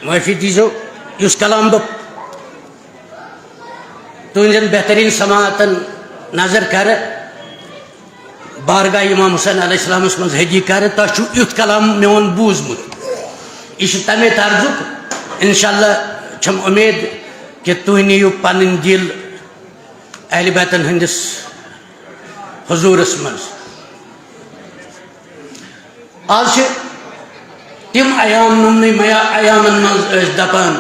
معافی دیزو اس کلام بہ تہذین بہترین سماعتن نظر کر بارگاہ امام حسین علیہ السلام من حجی کر تہ یھ کلام میون بوزمت یہ تمے طرزک انشاءاللہ چھم امید کہ تھی نیو پن دل اہل بیتن ہندس حضورس من آج تم ایام نمن ایامن من دپان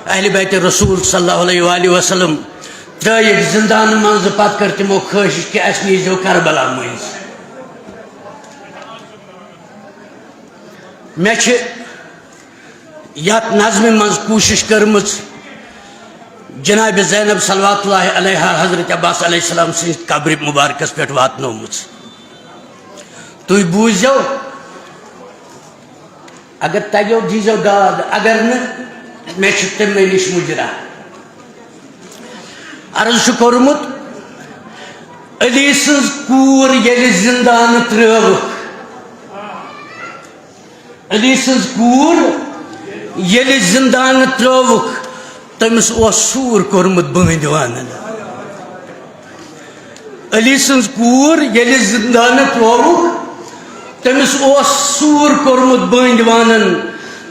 اہل بیت رسول صلی اللہ علیہ وآلہ وسلم ترک زندان من پتہ کر تمو خواہش کہ اس نیزو کربلا مز مے یت نظم من کوشش کرمز جناب زینب صلوات اللہ علیہ حضرت عباس علیہ السلام سن قبر مبارکس پہ واتنومت تھی بوزو اگر تگو دیزو داد اگر نہ تمے نش مجرا عرض کورمت علی سن کور یل زندان ترو علی سن کور یل زندان ترو تمس سور کورمت بند وانن علی سن کور یل زندان ترو تمس سور کورمت بند وانن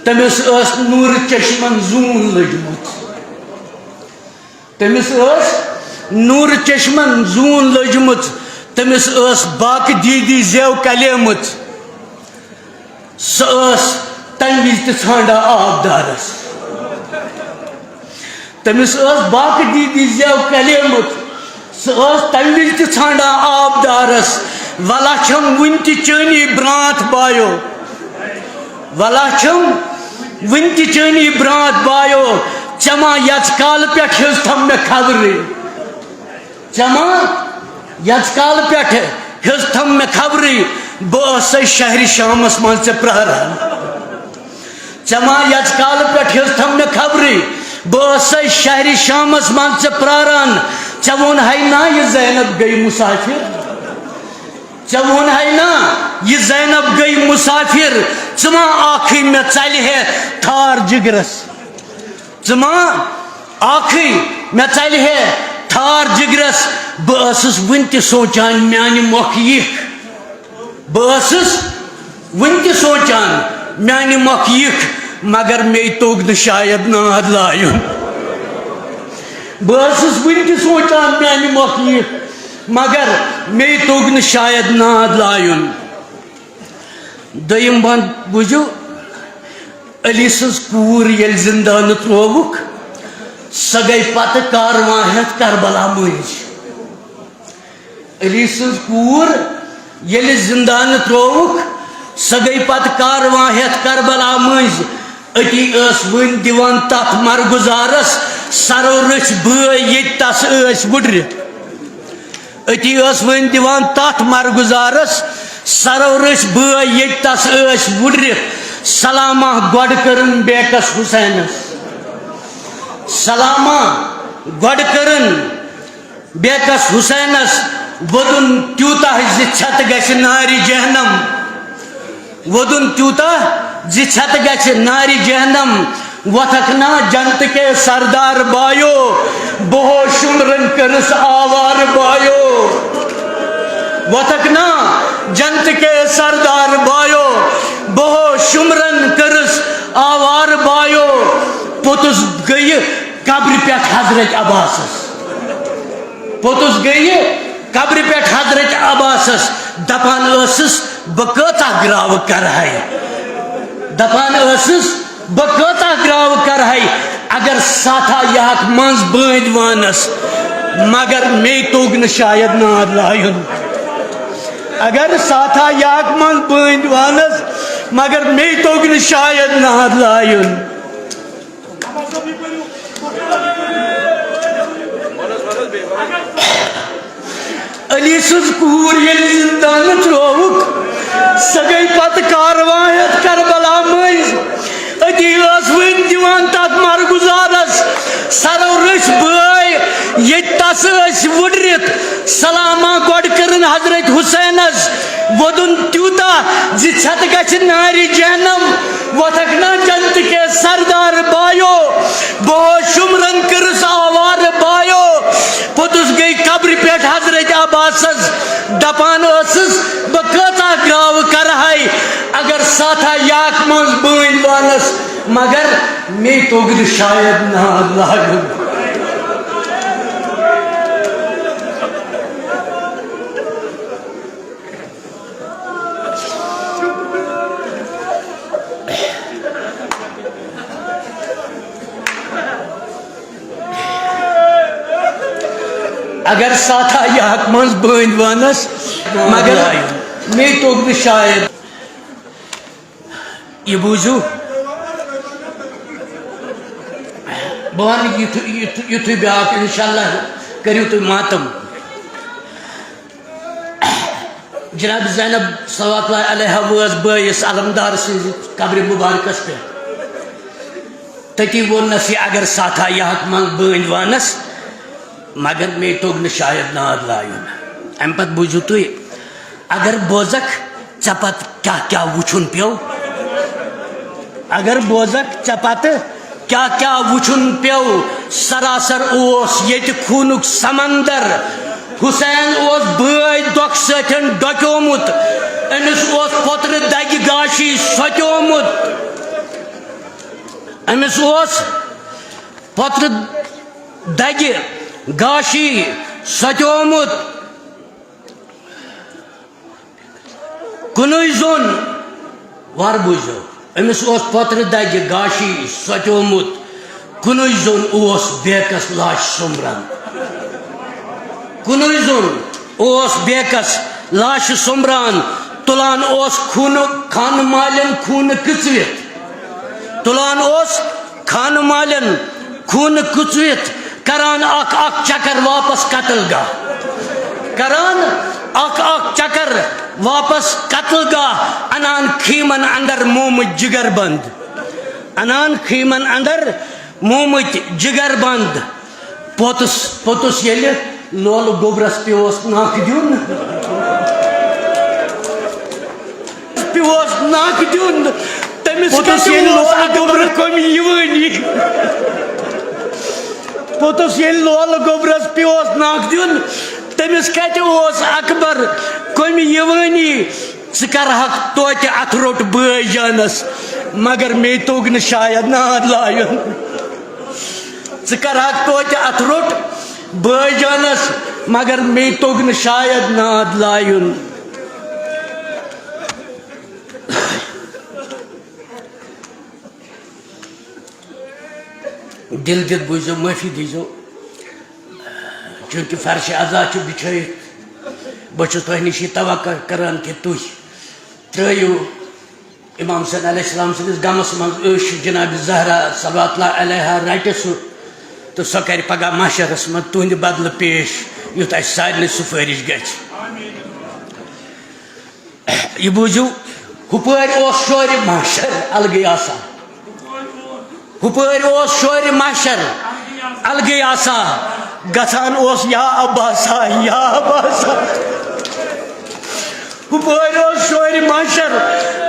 تمس نور چشمن زون لجمت تمس نور چشمن زون لجمت تمس باق دیدی زیو کلیمت سس تمہ وز ژھانڈا آب دارس تمس باق دیدی زیو کلیمت سس تمہ وز ژھانڈا آب دارس ولا چھم ون تہ چانی برانت بایو ولا چھم ون تہ چانی برانت بایو چما یچ کال پہ تھم مے خبر چما یچ کال پہ تھم مے خبر بہ شہر شامس من ے پراران چما یچ کال پہ تھم مے خبر بہ شہر شامس من ے پراران ے وون ہے نا یہ زینب گئی مسافر ے وون ہے نا یہ زینب گئی مسافر ثما آخی مے ژلہِ ہے تھار جگرس ثما آخی مے ژلہِ ہے تھار جگرس بہس ون تہ سوچان میانہ مۄکھ یِکھ بہس ون تہ سوچان میانہ مۄکھ یِکھ مگر مے توٚگ نہٕ شاید ناد لایُن بہس ون تہ سوچان میانہ مۄکھ یِکھ مگر مے توٚگ نہٕ شاید ناد لایُن دوٚیِم بند بوٗزِو علی سٕنٛز کوٗر ییٚلہِ زندان ترٛووُکھ سۄ گٔے پتہٕ کاروان ہٮ۪تھ کربلا مٔنٛزۍ علی سٕنٛز کوٗر ییٚلہِ زندان ترٛووُکھ سۄ گٔے پتہٕ کاروان ہٮ۪تھ کربلا مٔنٛزۍ أتی ٲس وٕنۍ دِوان تتھ مرگُزارس سرو رٔچھۍ بٲے ییٚتہِ تس ٲسۍ وٕڈرِتھ أتی ٲس وٕنۍ دِوان تتھ مرگُزارس سرو رٔچھۍ بٲے ییٚتہِ تس ٲسۍ وٕڈرِتھ سلامہ گۄڈٕ کٔرٕن بیکس حُسینس سلامہ گۄڈٕ کٔرٕن بیکس حُسینس وودُن تیوٗتاہ زِ ژھٮ۪تہٕ گژھِ نارِ جہنم وودُن تیوٗتاہ زِ ژھٮ۪تہٕ گژھِ نارِ جہنم وۄتھکھ نا جنت کے سردار بایو بہو شمرن کٔرٕس آوار بایو وۄتھکھ نا جنت کے سردار بایو بہو شمرن کٔرٕس آوار بایو پوٚتُس گٔیہِ قبرِ پٮ۪ٹھ حضرت عباسس پوٚتُس گٔیہِ قبرِ پٮ۪ٹھ حضرت عباسس دپان ٲسٕس بہٕ کۭژاہ گراوٕ کرہے دپان ٲسٕس بہٕ کۭژاہ گراوٕ کرہے اگر ساتھا یہِ ہکھ منٛز بٲنٛدۍ وانس مگر مے توٚگ نہٕ شاید ناد لایُن اگر ساتھا یہِ ہکھ منٛز بٲنٛدۍ وانس مگر مے توٚگ نہٕ شاید ناد لایُن علی سٕنٛز کوٗر ییٚلہِ زندان ترٛووُکھ سۄ گٔے پتہٕ کاروان ہٮ۪تھ کربلا مٔنٛزۍ أتی ٲس وٕنۍ دِوان تتھ مرگُزارس سرو رٔچھۍ بٲے ییٚتہِ تس ٲسۍ وٕڈرِتھ سلامہ گۄڈٕ کٔرٕن حضرت حُسینس ودن تیوتا زی چھت گچھ ناری جہنم وتھکنا جنت کے سردار بایو بہو شمرن کرس آوار بایو پوتس گئی قبر پیٹ حضرت عباسس دپان اسس بکتا گراو کرہائی اگر ساتھا یاک منز بوئن وانس مگر میں توگد شاید نہ لاگم اگر ساتھا یاک منز بوئن وانس مگر میں توگد شاید یہ بوزو بہان یتھوی بیاک انشاءاللہ کریو تو ماتم جناب زینب صلوات اللہ علیہ وز بائیس علمدار سے قبر مبارکس پہ تتی ونسی اگر ساتھا یاک منز بوئن وانس مگر میں توگن شاید ناد لائن ام پت بوزو تو اگر بوزک چپت کیا کیا وچھن پیو اگر بوزک چپت کیا وچھن پیو سراسر اوس یت خونک سمندر حسین اوس بھائی دکھ ستن ڈکیومت امس اوس پتر دگہ گاشی سوتیومت امس اوس پتر دگہ گاشی سوتیومت کنوی زون وار بوزو امس اوس پتر دگہ گاشی سوتیومت کنوی زون اوس بیکس لاش سمران کنوی زون اوس بیکس لاش سمران تلان اوس خان مالن خون کچوت تلان اوس خان مالن خون کچوت کران اک چکر واپس قتل گاہ کران اک چکر واپس قتل گاہ انان خیمن اندر مومت جگر بند انان خیمن اندر مومت جگر بند پوتس یل لول گوبرس پیوس ناک دیون پیوس ناک دیون تمس پوتس یل لول گوبر کمی یوانی پوتس یل لول گوبرس پیوس ناک دیون تمس کت اوس اکبر کمی یوانی ثرحق توتہ ات روٹ بٲے جانس مگر مے توگ نہ شاید ناد لائن ثرحق توتہ ات روٹ بٲے جانس مگر مے توگ نہ شاید ناد لائن دل دت بوزو معافی دیزو چونکہ فرش عزا چھ بچھائت بچس تہ نش توقع کران کہ تھی ترو امام حسین علیہ السلام سندس گمس مز جناب زہرا صلوات اللہ علیہ رٹہ سہ تو سہ کر پگہ محشرس مز تہند بدل پیش یت اس سارے سفارش گژھِ یہ بوزو ہپٲرۍ اوس شورِ محشر الگٕے آسان ہپٲرۍ اوس شورِ محشر الگٕے آسان گژھان اوس یا عباسا یا عباسا ہپٲرۍ اوس شورِ محشر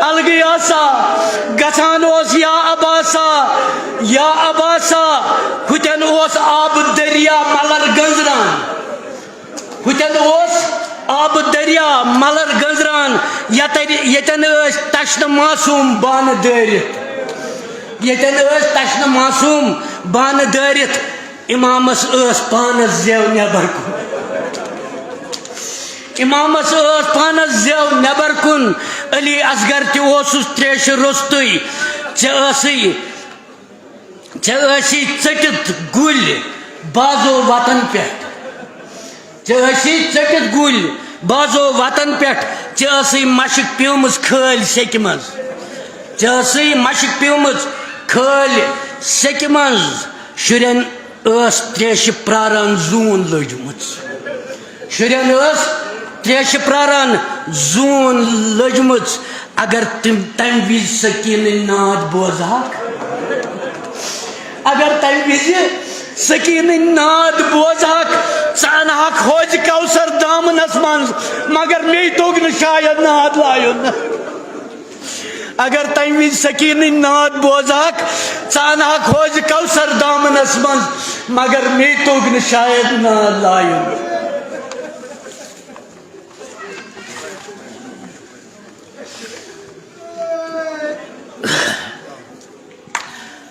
الگٕے آسان گژھان اوس یا عباسا یا عباسا ہُتٮ۪ن اوس آبہٕ دریا ملر گنٛزران ہُتٮ۪ن اوس آبہٕ دریا ملر گنٛزران ییٚتٮ۪ن ٲسۍ تشنہٕ معصوٗم بانہٕ دٲرِتھ ییٚتٮ۪ن ٲسۍ تشنہٕ معصوٗم بانہٕ دٲرِتھ امامس ٲس پانس زیو نٮ۪بر کُن امامس ٲس پانس زیو نٮ۪بر کُن علی اصغر تہِ اوسُس تریشہِ روٚستُے ژےٚ ٲسی ژٔٹِتھ گُلۍ بازو وطن پٮ۪ٹھ ژےٚ ٲسی ژٔٹِتھ گُلۍ بازو وطن پٮ۪ٹھ ژےٚ ٲسٕے مشق پیومٕژ کھٲلۍ سیٚکہِ منٛز ژےٚ ٲسٕے مشق پیومٕژ کھٲلۍ سیٚکہِ منٛز شُرٮ۪ن ٲس تریشہِ پراران زوٗن لٔجمٕژ شُرٮ۪ن ٲس تریشہِ پراران زوٗن لٔجمٕژ اگر تِم تمہِ وِزِ سکیٖنٕنۍ ناد بوزہکھ اگر تمہِ وِزِ سکیٖنٕنۍ ناد بوزہکھ ژٕ کھوج کوثر دامنس منٛز مگر مے توٚگ نہٕ شاید ناد لایُن اگر تمہِ وِزِ سکیٖنٕنۍ ناد بوزہکھ ژٕ کھوج کوثر دامنس منٛز مگر مے توٚگ نہٕ شاید ناد لایُن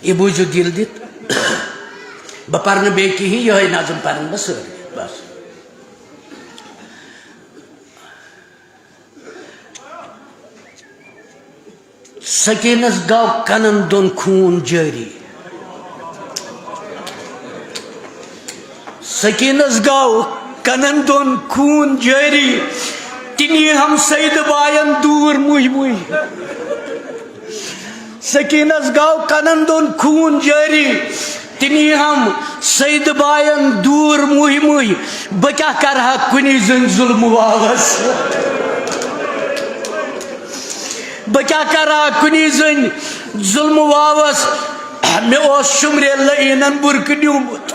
یہ بوٗزِو دِل دِتھ بہٕ پرٕ نہٕ بیٚیہِ کِہیٖنۍ یِہوٚے نظم پرن بہٕ سٲری بس سکیٖنس گوٚو کنن دۄن خوٗن جٲری سکیٖنس گوٚو کنن دۄن خوٗن جٲری تہِ نی ہم سید باین دوٗر مُہۍ مُہۍ سکیٖنس گوٚو کنن دۄن خوٗن جٲری تہِ نی ہم سید باین دوٗر مُہۍ مُہۍ بہٕ کیٛاہ کرٕ ہا کُنی زٔنۍ ظُلمہٕ واوس بہٕ کیٛاہ کرٕ ہا کُنی زٔنۍ ظُلمہٕ واوس مےٚ اوس شُمرے لعیٖنن بُرکہٕ نیوٗمُت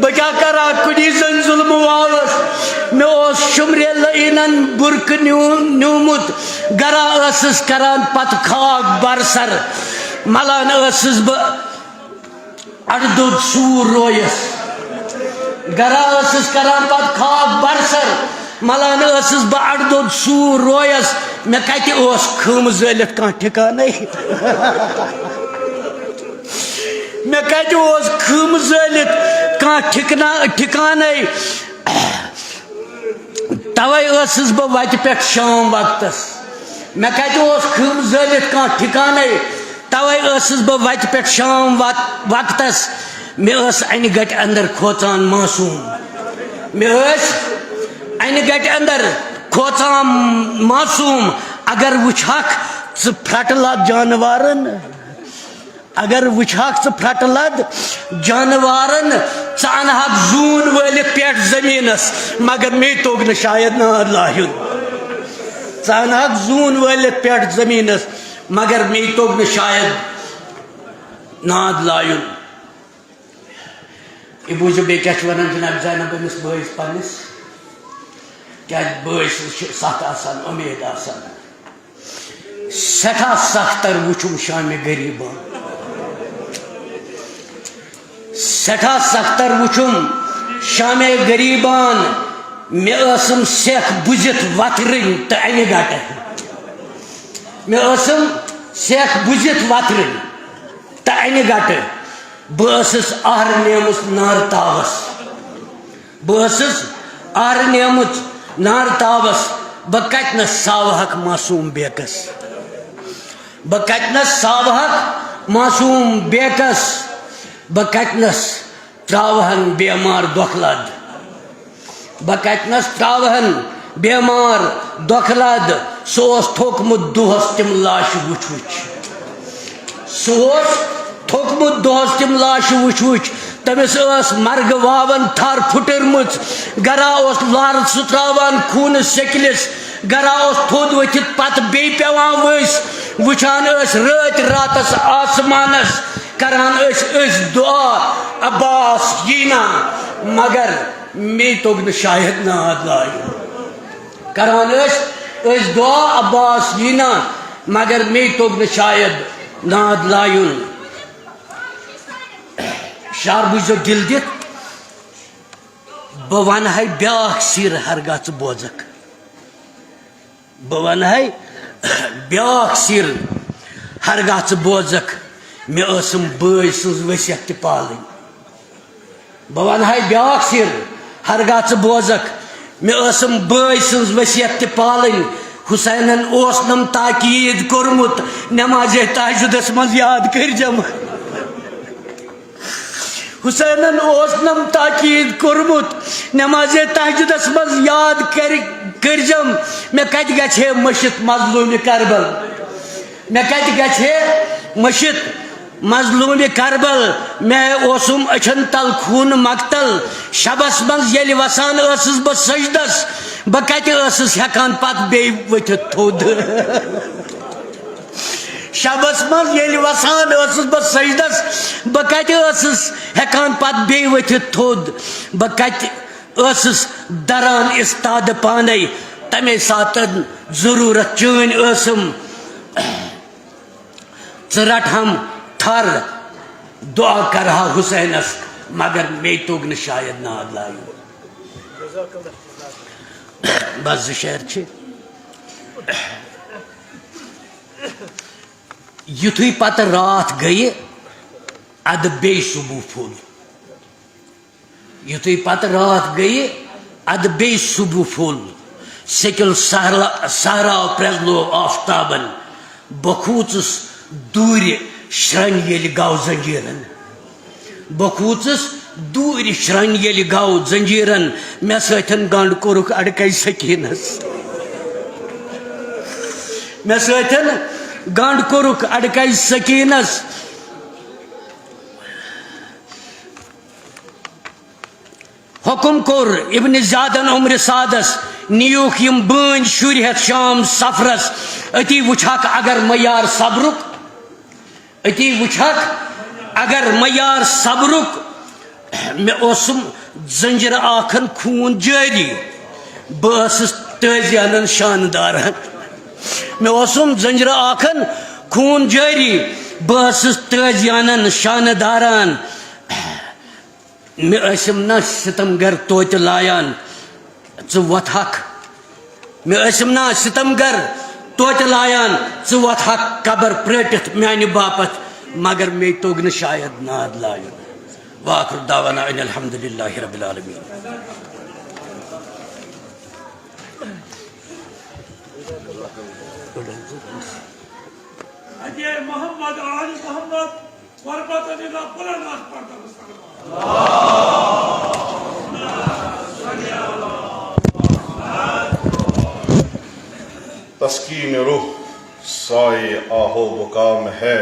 بہٕ کیٛاہ کرٕ ہا کُنی زٔنۍ ظُلمہٕ واوس مےٚ اوس شُمرے لعیٖنن بُرکہٕ نیوٗمُت گرا ٲسٕس کران پتہٕ خاک برسر ملان ٲسٕس بہٕ اڑٕ دۄد سوٗر رویس گرا ٲسٕس کران پتہٕ خاک برسر ملان ٲسٕس بہٕ اڑٕ دۄد سوٗر رویس مےٚ کتہِ اوس خۭمہٕ زٲلِتھ کانٛہہ ٹھِکانے مےٚ کتہِ اوس خۭمہٕ زٲلِتھ کانٛہہ ٹھِکانے توے ٲسٕس بہٕ وتہِ پٮ۪ٹھ شام وقتس مےٚ کتہِ اوس خۭمہٕ زٲلِتھ کانٛہہ ٹھِکانے توے ٲسٕس بہٕ وتہِ پٮ۪ٹھ شام وقتس مےٚ ٲس انہِ گٹہِ انٛدر کھوژان معصوٗم مےٚ ٲسۍ انہِ گٹہِ انٛدر کھوژان معصوٗم اگر وٕچھہکھ ژٕ پھرٹہٕ لد جانورن اگر وٕچھہکھ ژٕ پھرٹہٕ لد جانورن ژٕ انہکھ زوٗن وٲلِتھ پٮ۪ٹھ زٔمیٖنس مگر مے توٚگ نہٕ شاید ناد لایُن ژٕ انہکھ زوٗن وٲلِتھ پٮ۪ٹھ زٔمیٖنس مگر مے توٚگ نہٕ شاید ناد لایُن یہِ بوٗزِو بیٚیہِ کیٛاہ چھِ وَنان جناب زینب أمِس بٲیِس پنٛنِس کیٛازِ بٲے سٕنٛز چھِ سخ آسان اُمید آسان سٮ۪ٹھاہ سختر وٕچھُم شامہِ غریٖبان سٮ۪ٹھاہ سختر وٕچھُم شامے غریٖبان مےٚ ٲسٕم سٮ۪کھ بُزِتھ وتھرٕنۍ تہٕ انہِ گٹہٕ مےٚ ٲسٕم سٮ۪کھ بُزِتھ وتھرٕنۍ تہٕ انہِ گٹہٕ بہٕ ٲسٕس آرٕ نیمٕژ نارٕ تاوس بہٕ ٲسٕس آرٕ نیمٕژ نارٕ تاوس بہٕ کتنس ساوہکھ معصوٗم بیکس بہٕ کتنس ساوہکھ معصوٗم بیکس بہٕ کتنس تراوہن بٮ۪مار دۄکھٕ لد بہٕ کتنس تراوہن بٮ۪مار دۄکھٕ لد سُہ اوس تھوٚکمُت دۄہس تِم لاشہٕ وٕچھ وٕچھ سُہ اوس تھوٚکمُت دۄہس تِم لاشہٕ وٕچھ وٕچھ تٔمِس ٲس مرگہٕ واون تھر پھٕٹرمٕژ گرا اوس لارٕ سُہ تراوان خوٗنہٕ سیٚکلِس گرا اوس تھوٚد ؤتھِتھ پتہٕ بیٚیہِ پیٚوان ؤسۍ وٕچھان ٲسۍ رٲتۍ راتس آسمانس کران ٲسۍ دُعا عباس ییٖنا مگر مے توٚگ نہٕ شاید ناد لایُن کران ٲسۍ دُعا عباس ییٖنا مگر مے توٚگ نہٕ شاید ناد لایُن شار بوٗزِو دِل دِتھ بہٕ ونہٕ ہے بیٛاکھ سِر ہرگاہ ژٕ بوزکھ بہٕ ونہٕ ہے بیٛاکھ سِر ہرگاہ ژٕ بوزکھ مےٚ ٲسٕم بٲے سٕنٛز ؤصیت تہِ پالٕنۍ بہٕ ونہٕ ہے بیٛاکھ سِر ہرگاہ ژٕ بوزکھ مےٚ ٲسٕم بٲے سٕنٛز ؤصیت تہِ پالٕنۍ حُسینن اوسنم تاکیٖد کوٚرمُت نٮ۪مازے تہجُدس منٛز یاد کٔرۍزٮ۪م حُسینن اوسنم تاکیٖد کوٚرمُت نٮ۪مازے تہجُدس منٛز یاد کٔرۍزٮ۪م مےٚ کتہِ گژھِ ہے مٔشِتھ مظلوٗمہِ کربل مےٚ کتہِ گژھِ ہے مٔشِتھ مظلوٗمہِ کربل مےٚ اوسُم أچھن تل خوٗنہٕ مقتل شبس منٛز ییٚلہِ وسان ٲسٕس بہٕ سجدس بہٕ کتہِ ٲسٕس ہٮ۪کان پتہٕ بیٚیہِ ؤتھِتھ تھوٚد شبس من یل وسان ٲسٕس بہٕ سجدس بہٕ کتہِ ٲسٕس ہٮ۪کان پتہٕ بیٚیہِ ؤتھِتھ تھوٚد بہٕ کتہِ ٲسٕس دران استاد پانے تمے ساتن ضروٗرت چٲنۍ ٲسٕم ژٕ رٹہم تھر دعا کرہا حسینس مگر مے توٚگ نہٕ شاید ناد لایُن بس زٕ شعر چھِ یُتھُے پتہٕ راتھ گٔیہِ ادٕ بیٚیہِ صبح پھوٚل یُتھُے پتہٕ راتھ گٔیہِ ادٕ بیٚیہِ صبح پھوٚل سِکِل سہراو پرٛزلوو آفتابن بہٕ کھوٗژُس دوٗرِ شرٛنۍ ییٚلہِ گو زنجیٖرن بہٕ کھوٗژُس دوٗرِ شرٛنۍ ییٚلہِ گو زنجیٖرن مےٚ سۭتۍ گنٛڈ کوٚرُکھ اڑکے سکیٖنس مےٚ سۭتۍ گنٛڈ کوٚرُکھ اڑکے سکیٖنس حکم کوٚر ابن زیادن عمرِ سادس نیوٗکھ یِم بٲنۍ شُرۍ ہٮ۪تھ شام سفرس أتی وٕچھکھ اگر معیار صبرُک أتی وٕچھکھ اگر معیار صبرُک مےٚ اوسُم زنجرٕ آکھن خوٗن جٲری بہٕ ٲسٕس تٲزی انان شاندارن مےٚ اوسُم زنجرٕ آکھن خوٗن جٲری بہٕ ٲسٕس تٲزی انان شانداران مےٚ ٲسِم نہ ستمگر توتہِ لایان ژٕ وۄتھکھ مےٚ ٲسِم نہ ستمگر توتہِ لایان ژٕ وۄتھکھ قبر پرٛٲٹِتھ میانہِ باپتھ مگر مے توٚگ نہٕ شاید ناد لایُن واخر دعوانا ان الحمد للہ رب العالمین محمد آل محمد قربت اللہ بلند پڑھتا تسکین روح سائے آہو بکا میں ہے